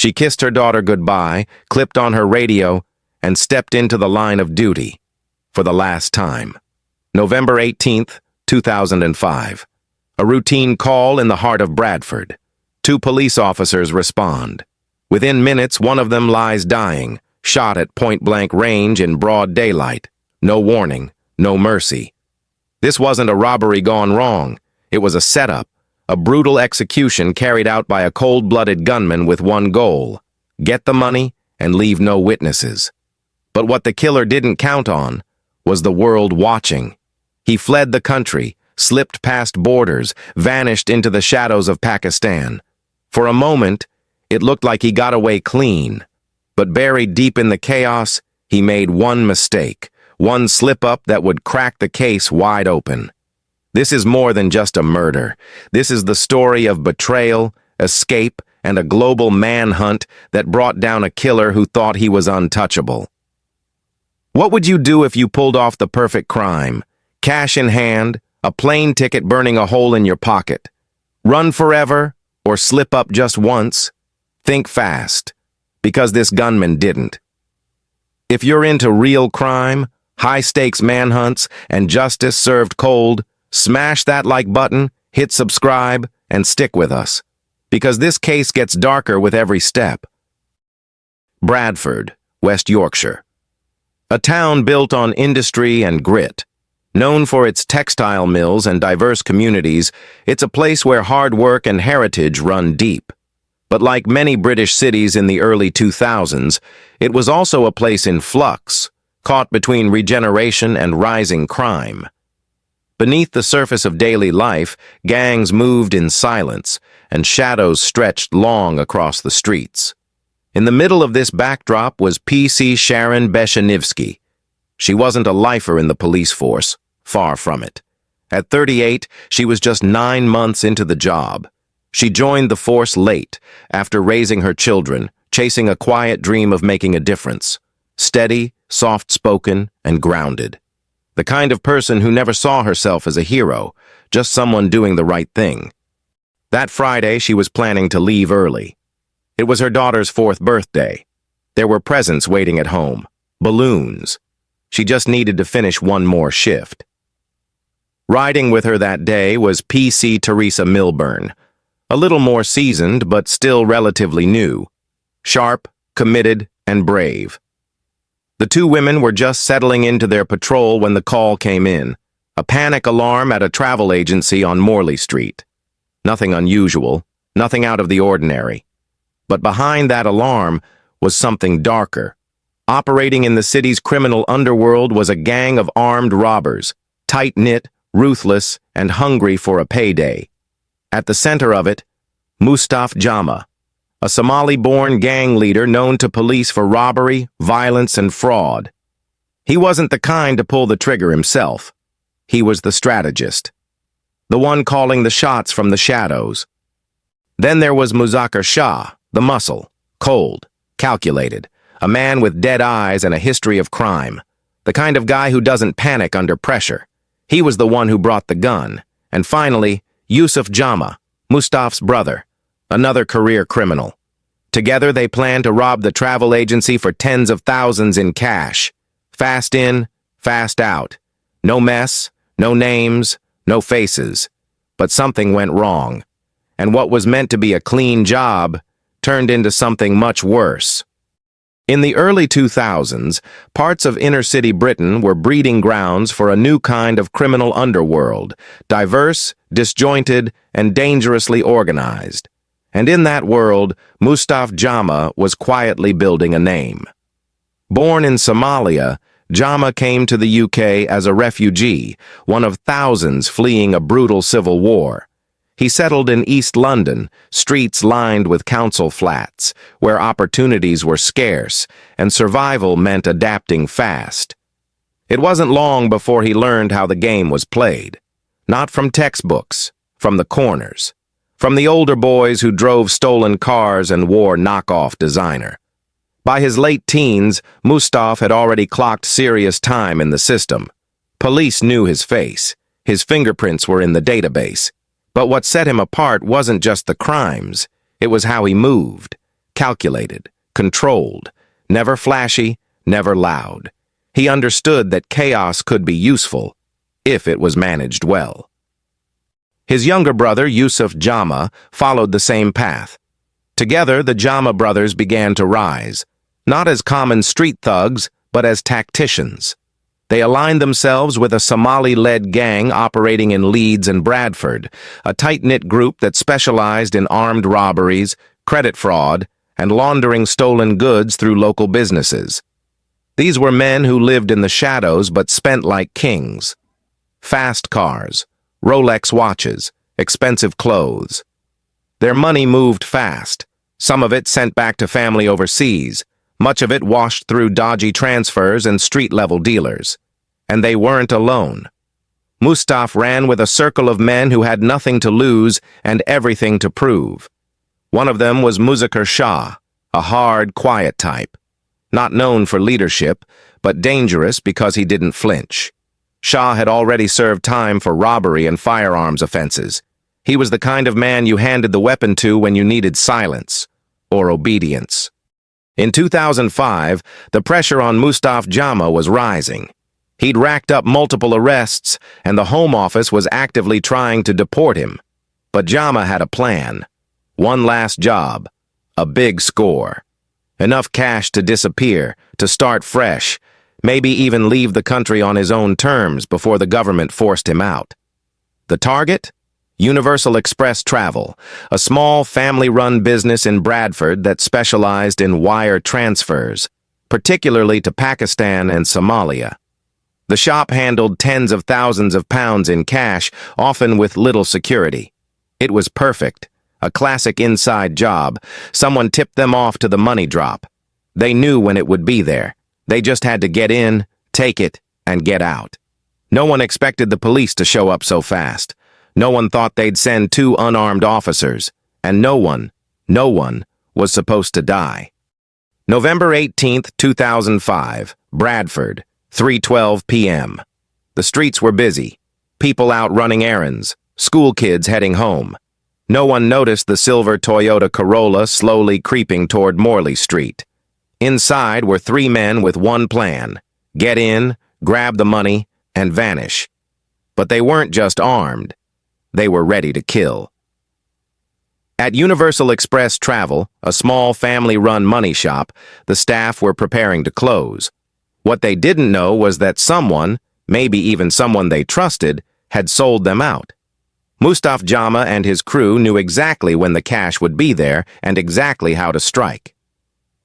She kissed her daughter goodbye, clipped on her radio, and stepped into the line of duty for the last time. November 18th, 2005. A routine call in the heart of Bradford. 2 police officers respond. Within minutes, one of them lies dying, shot at point-blank range in broad daylight. No warning, no mercy. This wasn't a robbery gone wrong. It was a setup, a brutal execution carried out by a cold-blooded gunman with one goal: get the money and leave no witnesses. But what the killer didn't count on was the world watching. He fled the country, slipped past borders, vanished into the shadows of Pakistan. For a moment, it looked like he got away clean. But buried deep in the chaos, he made one mistake, one slip-up that would crack the case wide open. This is more than just a murder. This is the story of betrayal, escape, and a global manhunt that brought down a killer who thought he was untouchable. What would you do if you pulled off the perfect crime? Cash in hand, a plane ticket burning a hole in your pocket. Run forever, or slip up just once? Think fast, because this gunman didn't. If you're into real crime, high-stakes manhunts, and justice served cold, smash that like button, hit subscribe, and stick with us, because this case gets darker with every step. Bradford, West Yorkshire. A town built on industry and grit. Known for its textile mills and diverse communities, it's a place where hard work and heritage run deep. But like many British cities in the early 2000s, it was also a place in flux, caught between regeneration and rising crime. Beneath the surface of daily life, gangs moved in silence, and shadows stretched long across the streets. In the middle of this backdrop was PC Sharon Beshenivsky. She wasn't a lifer in the police force, far from it. At 38, she was just 9 months into the job. She joined the force late, after raising her children, chasing a quiet dream of making a difference. Steady, soft-spoken, and grounded. The kind of person who never saw herself as a hero, just someone doing the right thing. That Friday, she was planning to leave early. It was her daughter's 4th birthday. There were presents waiting at home. Balloons. She just needed to finish one more shift. Riding with her that day was PC Teresa Milburn, a little more seasoned but still relatively new. Sharp, committed, and brave. The 2 women were just settling into their patrol when the call came in. A panic alarm at a travel agency on Morley Street. Nothing unusual, nothing out of the ordinary. But behind that alarm was something darker. Operating in the city's criminal underworld was a gang of armed robbers, tight-knit, ruthless, and hungry for a payday. At the center of it, Mustaf Jama, a Somali-born gang leader known to police for robbery, violence, and fraud. He wasn't the kind to pull the trigger himself. He was the strategist, the one calling the shots from the shadows. Then there was Muzakkar Shah, the muscle, cold, calculated, a man with dead eyes and a history of crime, the kind of guy who doesn't panic under pressure. He was the one who brought the gun. And finally, Mustaf Jama, Mustaf's brother, another career criminal. Together they planned to rob the travel agency for tens of thousands in cash. Fast in, fast out. No mess, no names, no faces. But something went wrong. And what was meant to be a clean job turned into something much worse. In the early 2000s, parts of inner-city Britain were breeding grounds for a new kind of criminal underworld, diverse, disjointed, and dangerously organized. And in that world, Mustaf Jama was quietly building a name. Born in Somalia, Jama came to the UK as a refugee, one of thousands fleeing a brutal civil war. He settled in East London, streets lined with council flats, where opportunities were scarce, and survival meant adapting fast. It wasn't long before he learned how the game was played. Not from textbooks, from the corners. From the older boys who drove stolen cars and wore knockoff designer. By his late teens, Mustaf had already clocked serious time in the system. Police knew his face. His fingerprints were in the database. But what set him apart wasn't just the crimes, it was how he moved. calculated, controlled, never flashy, never loud. He understood that chaos could be useful if it was managed well. His younger brother, Mustaf Jama, followed the same path. Together, the Jama brothers began to rise, not as common street thugs, but as tacticians. They aligned themselves with a Somali-led gang operating in Leeds and Bradford, a tight-knit group that specialized in armed robberies, credit fraud, and laundering stolen goods through local businesses. These were men who lived in the shadows but spent like kings. Fast cars, Rolex watches, expensive clothes. Their money moved fast, some of it sent back to family overseas, much of it washed through dodgy transfers and street-level dealers. And they weren't alone. Mustaf ran with a circle of men who had nothing to lose and everything to prove. One of them was Mustaf Jama, a hard, quiet type. Not known for leadership, but dangerous because he didn't flinch. Shah had already served time for robbery and firearms offenses. He was the kind of man you handed the weapon to when you needed silence or obedience. In 2005, the pressure on Mustaf Jama was rising. He'd racked up multiple arrests, and the Home Office was actively trying to deport him. But Jama had a plan. One last job. A big score. Enough cash to disappear, to start fresh, maybe even leave the country on his own terms before the government forced him out. The target? Universal Express Travel, a small family-run business in Bradford that specialized in wire transfers, particularly to Pakistan and Somalia. The shop handled tens of thousands of pounds in cash, often with little security. It was perfect, a classic inside job. Someone tipped them off to the money drop. They knew when it would be there. They just had to get in, take it, and get out. No one expected the police to show up so fast. No one thought they'd send 2 unarmed officers, and no one was supposed to die. November 18th, 2005, Bradford, 3:12 p.m. The streets were busy. People out running errands, school kids heading home. No one noticed the silver Toyota Corolla slowly creeping toward Morley Street. Inside were 3 men with one plan: get in, grab the money, and vanish. But they weren't just armed. They were ready to kill. At Universal Express Travel, a small family-run money shop, the staff were preparing to close. What they didn't know was that someone, maybe even someone they trusted, had sold them out. Mustaf Jama and his crew knew exactly when the cash would be there and exactly how to strike.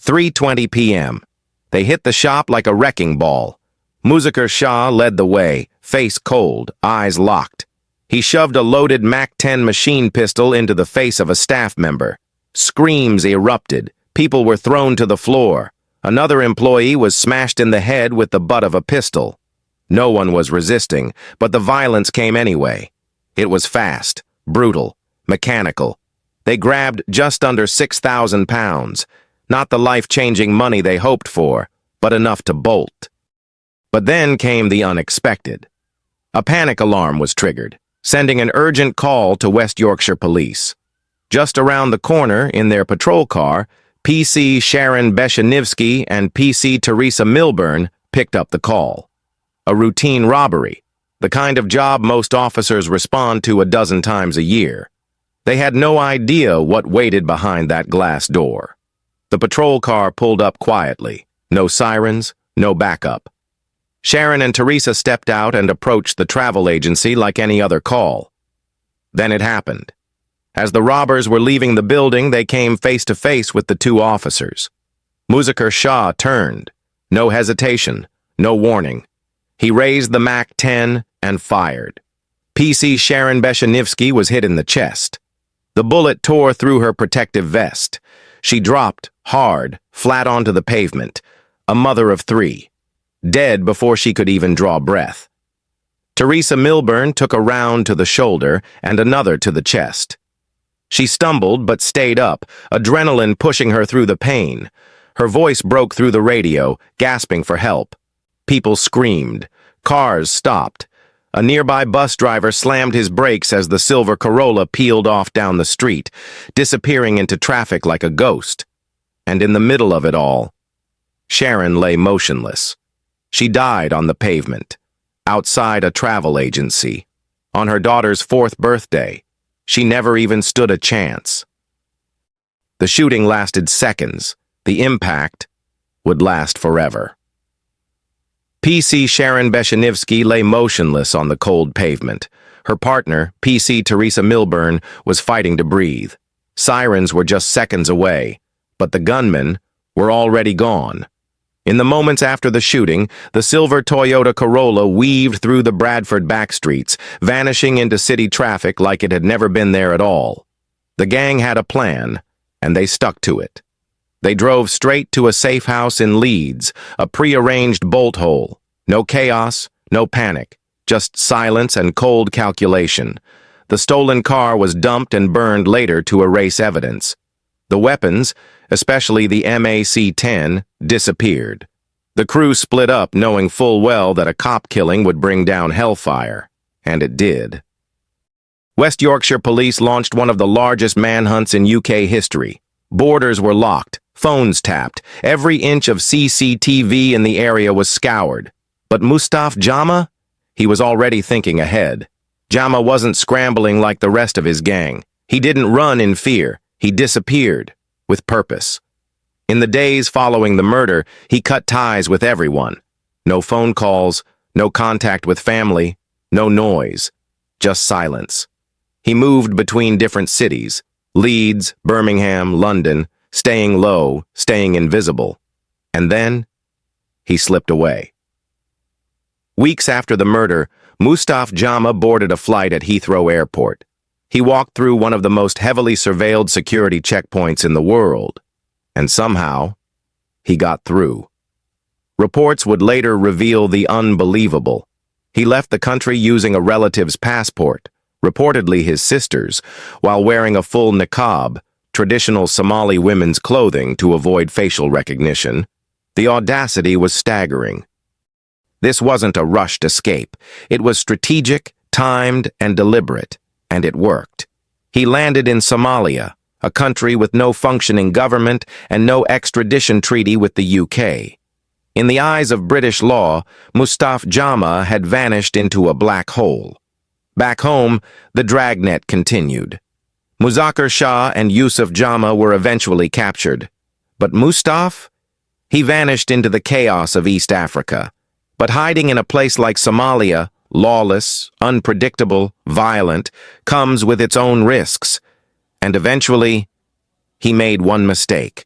3:20 p.m. They hit the shop like a wrecking ball. Mustaf Jama led the way, face cold, eyes locked. He shoved a loaded MAC-10 machine pistol into the face of a staff member. Screams erupted. People were thrown to the floor. Another employee was smashed in the head with the butt of a pistol. No one was resisting, but the violence came anyway. It was fast, brutal, mechanical. They grabbed just under 6,000 pounds. Not the life-changing money they hoped for, but enough to bolt. But then came the unexpected. A panic alarm was triggered, sending an urgent call to West Yorkshire Police. Just around the corner, in their patrol car, PC Sharon Beshenivsky and PC Teresa Milburn picked up the call. A routine robbery, the kind of job most officers respond to a dozen times a year. They had no idea what waited behind that glass door. The patrol car pulled up quietly. No sirens, no backup. Sharon and Teresa stepped out and approached the travel agency like any other call. Then it happened. As the robbers were leaving the building, they came face to face with the 2 officers. Mustaf Jama turned. No hesitation, no warning. He raised the MAC-10 and fired. PC Sharon Beshenivsky was hit in the chest. The bullet tore through her protective vest. She dropped, hard, flat onto the pavement, a mother of 3. Dead before she could even draw breath. Teresa Milburn took a round to the shoulder and another to the chest. She stumbled but stayed up, adrenaline pushing her through the pain. Her voice broke through the radio, gasping for help. People screamed. Cars stopped. A nearby bus driver slammed his brakes as the silver Corolla peeled off down the street, disappearing into traffic like a ghost. And in the middle of it all, Sharon lay motionless. She died on the pavement, outside a travel agency, on her daughter's 4th birthday. She never even stood a chance. The shooting lasted seconds. The impact would last forever. PC Sharon Beshenivsky lay motionless on the cold pavement. Her partner, PC Teresa Milburn, was fighting to breathe. Sirens were just seconds away, but the gunmen were already gone. In the moments after the shooting, the silver Toyota Corolla weaved through the Bradford backstreets, vanishing into city traffic like it had never been there at all. The gang had a plan, and they stuck to it. They drove straight to a safe house in Leeds, a prearranged bolt hole. No chaos, no panic, just silence and cold calculation. The stolen car was dumped and burned later to erase evidence. The weapons, especially the MAC-10, disappeared. The crew split up, knowing full well that a cop killing would bring down hellfire. And it did. West Yorkshire police launched one of the largest manhunts in UK history. Borders were locked, phones tapped, every inch of CCTV in the area was scoured. But Mustaf Jama? He was already thinking ahead. Jama wasn't scrambling like the rest of his gang. He didn't run in fear. He disappeared, with purpose. In the days following the murder, he cut ties with everyone. No phone calls, no contact with family, no noise, just silence. He moved between different cities, Leeds, Birmingham, London, staying low, staying invisible. And then, he slipped away. Weeks after the murder, Mustaf Jama boarded a flight at Heathrow Airport. He walked through one of the most heavily surveilled security checkpoints in the world. And somehow, he got through. Reports would later reveal the unbelievable. He left the country using a relative's passport, reportedly his sister's, while wearing a full niqab, traditional Somali women's clothing, to avoid facial recognition. The audacity was staggering. This wasn't a rushed escape. It was strategic, timed, and deliberate, and it worked. He landed in Somalia, a country with no functioning government and no extradition treaty with the UK. In the eyes of British law, Mustaf Jama had vanished into a black hole. Back home, the dragnet continued. Muzakkar Shah and Yusuf Jama were eventually captured. But Mustaf? He vanished into the chaos of East Africa. But hiding in a place like Somalia, lawless, unpredictable, violent, comes with its own risks. And eventually, he made one mistake.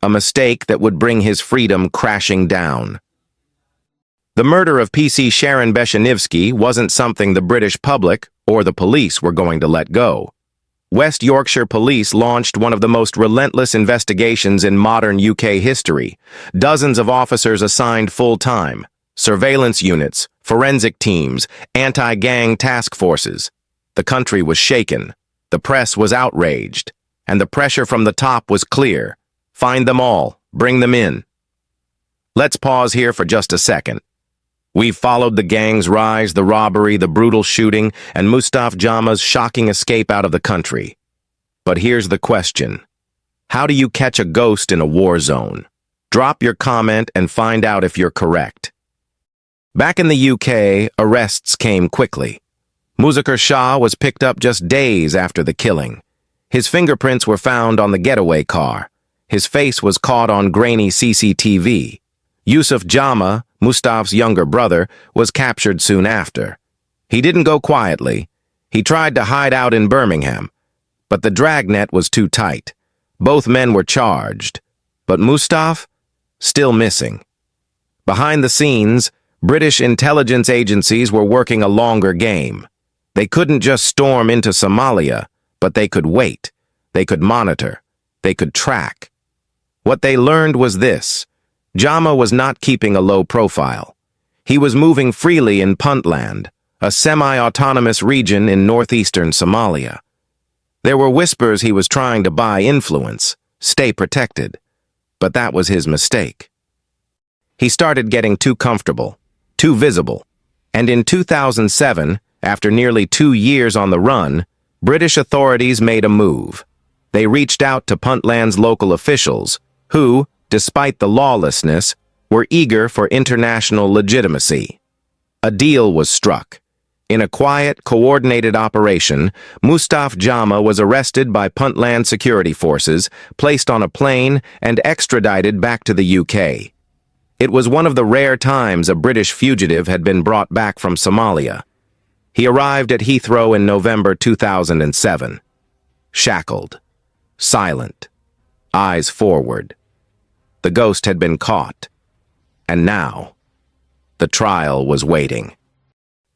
A mistake that would bring his freedom crashing down. The murder of PC Sharon Beshenivsky wasn't something the British public or the police were going to let go. West Yorkshire police launched one of the most relentless investigations in modern UK history. Dozens of officers assigned full-time. Surveillance units, forensic teams, anti-gang task forces. The country was shaken. The press was outraged. And the pressure from the top was clear. Find them all. Bring them in. Let's pause here for just a second. We've followed the gang's rise, the robbery, the brutal shooting, and Mustaf Jama's shocking escape out of the country. But here's the question. How do you catch a ghost in a war zone? Drop your comment and find out if you're correct. Back in the UK, arrests came quickly. Muzakkar Shah was picked up just days after the killing. His fingerprints were found on the getaway car. His face was caught on grainy CCTV. Yusuf Jama, Mustaf's younger brother, was captured soon after. He didn't go quietly. He tried to hide out in Birmingham, but the dragnet was too tight. Both men were charged, but Mustaf, still missing. Behind the scenes, British intelligence agencies were working a longer game. They couldn't just storm into Somalia, but they could wait. They could monitor. They could track. What they learned was this. Jama was not keeping a low profile. He was moving freely in Puntland, a semi-autonomous region in northeastern Somalia. There were whispers he was trying to buy influence, stay protected. But that was his mistake. He started getting too comfortable, too visible. And in 2007, after nearly 2 years on the run, British authorities made a move. They reached out to Puntland's local officials, who, despite the lawlessness, were eager for international legitimacy. A deal was struck. In a quiet, coordinated operation, Mustaf Jama was arrested by Puntland security forces, placed on a plane, and extradited back to the UK. It was one of the rare times a British fugitive had been brought back from Somalia. He arrived at Heathrow in November 2007. Shackled, silent, eyes forward. The ghost had been caught. And now, the trial was waiting.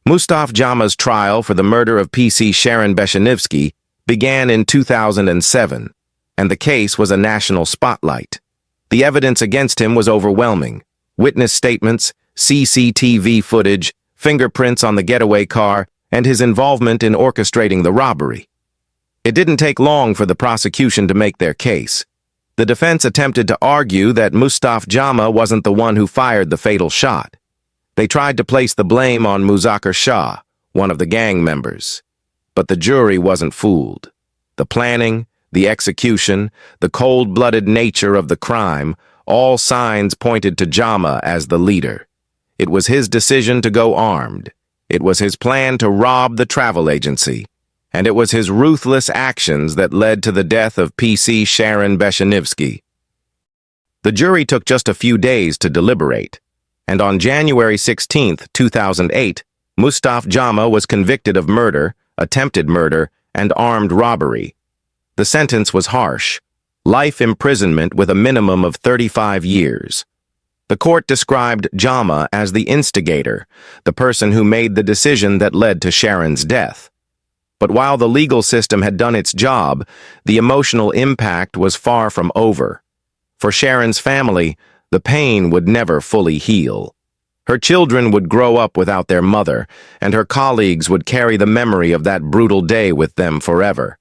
Mustaf Jama's trial for the murder of PC Sharon Beshenivsky began in 2007, and the case was a national spotlight. The evidence against him was overwhelming. Witness statements, CCTV footage, fingerprints on the getaway car, and his involvement in orchestrating the robbery. It didn't take long for the prosecution to make their case. The defense attempted to argue that Mustaf Jama wasn't the one who fired the fatal shot. They tried to place the blame on Muzakkar Shah, one of the gang members. But the jury wasn't fooled. The planning, the execution, the cold-blooded nature of the crime, all signs pointed to Jama as the leader. It was his decision to go armed. It was his plan to rob the travel agency. And it was his ruthless actions that led to the death of PC Sharon Beshenivsky. The jury took just a few days to deliberate. And on January 16, 2008, Mustaf Jama was convicted of murder, attempted murder, and armed robbery. The sentence was harsh: life imprisonment with a minimum of 35 years. The court described Jama as the instigator, the person who made the decision that led to Sharon's death. But while the legal system had done its job, the emotional impact was far from over. For Sharon's family, the pain would never fully heal. Her children would grow up without their mother, and her colleagues would carry the memory of that brutal day with them forever.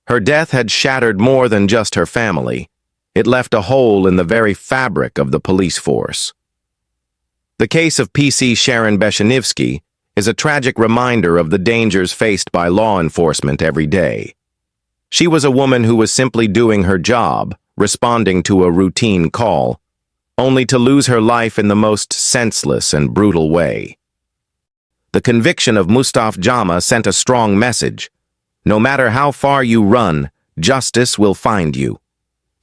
Her death had shattered more than just her family. It left a hole in the very fabric of the police force. The case of PC Sharon Beshenivsky is a tragic reminder of the dangers faced by law enforcement every day. She was a woman who was simply doing her job, responding to a routine call, only to lose her life in the most senseless and brutal way. The conviction of Mustaf Jama sent a strong message. No matter how far you run, justice will find you.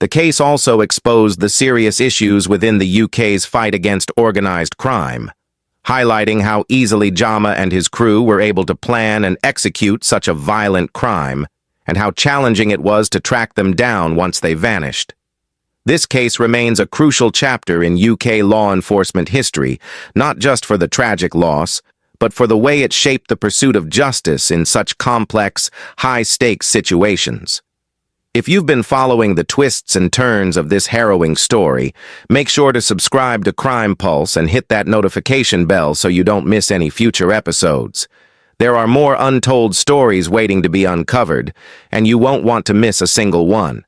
The case also exposed the serious issues within the UK's fight against organized crime, highlighting how easily Jama and his crew were able to plan and execute such a violent crime, and how challenging it was to track them down once they vanished. This case remains a crucial chapter in UK law enforcement history, not just for the tragic loss, but for the way it shaped the pursuit of justice in such complex, high-stakes situations. If you've been following the twists and turns of this harrowing story, make sure to subscribe to Crime Pulse and hit that notification bell so you don't miss any future episodes. There are more untold stories waiting to be uncovered, and you won't want to miss a single one.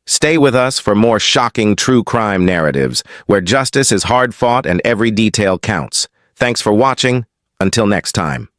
Stay with us for more shocking true crime narratives, where justice is hard-fought and every detail counts. Thanks for watching. Until next time.